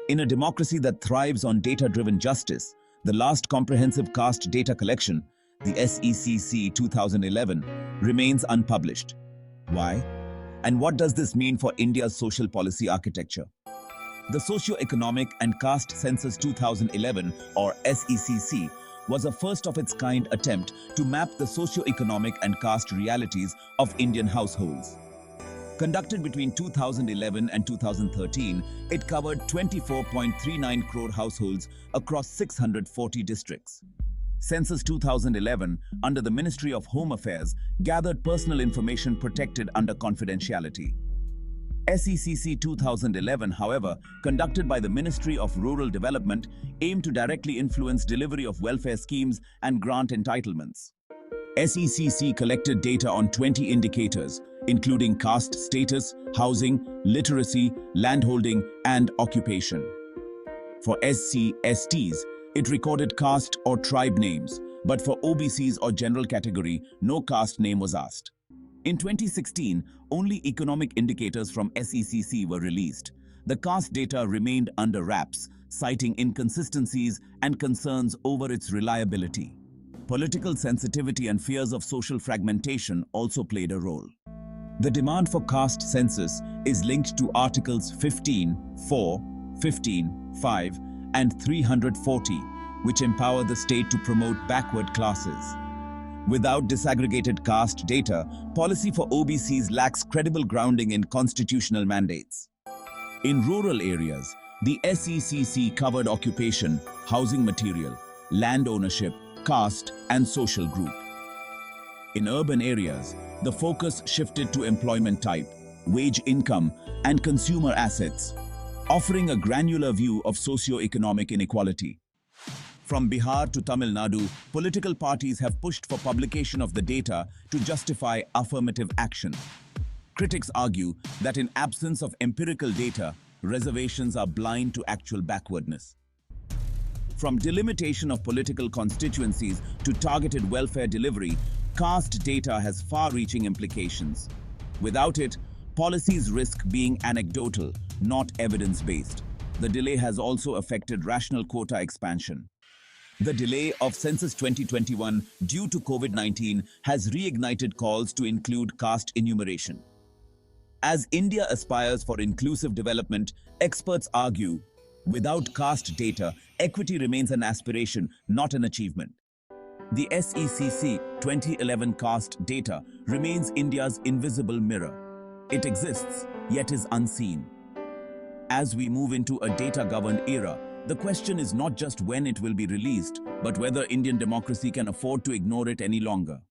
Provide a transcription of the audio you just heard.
In a democracy that thrives on data-driven justice, the last comprehensive caste data collection, the SECC 2011, remains unpublished. Why? And what does this mean for India's social policy architecture? The Socio-Economic and Caste Census 2011, or SECC, was a first-of-its-kind attempt to map the socio-economic and caste realities of Indian households. Conducted between 2011 and 2013, it covered 24.39 crore households across 640 districts. Census 2011, under the Ministry of Home Affairs, gathered personal information protected under confidentiality. SECC 2011, however, conducted by the Ministry of Rural Development, aimed to directly influence delivery of welfare schemes and grant entitlements. SECC collected data on 20 indicators, including caste status, housing, literacy, landholding, and occupation. For SC/STs, it recorded caste or tribe names, but for OBCs or general category, no caste name was asked. In 2016, only economic indicators from SECC were released. The caste data remained under wraps, citing inconsistencies and concerns over its reliability. Political sensitivity and fears of social fragmentation also played a role. The demand for caste census is linked to Articles 15(4), 15(5), and 340, which empower the state to promote backward classes. Without disaggregated caste data, policy for OBCs lacks credible grounding in constitutional mandates. In rural areas, the SECC covered occupation, housing material, land ownership, caste, and social group. In urban areas, the focus shifted to employment type, wage income, and consumer assets, offering a granular view of socio-economic inequality. From Bihar to Tamil Nadu, political parties have pushed for publication of the data to justify affirmative action. Critics argue that in absence of empirical data, reservations are blind to actual backwardness. From delimitation of political constituencies to targeted welfare delivery, caste data has far-reaching implications. Without it, policies risk being anecdotal, not evidence-based. The delay has also affected rational quota expansion. The delay of Census 2021 due to COVID-19 has reignited calls to include caste enumeration. As India aspires for inclusive development, experts argue, without caste data, equity remains an aspiration, not an achievement. The SECC 2011 caste data remains India's invisible mirror. It exists, yet is unseen. As we move into a data-governed era, the question is not just when it will be released, but whether Indian democracy can afford to ignore it any longer.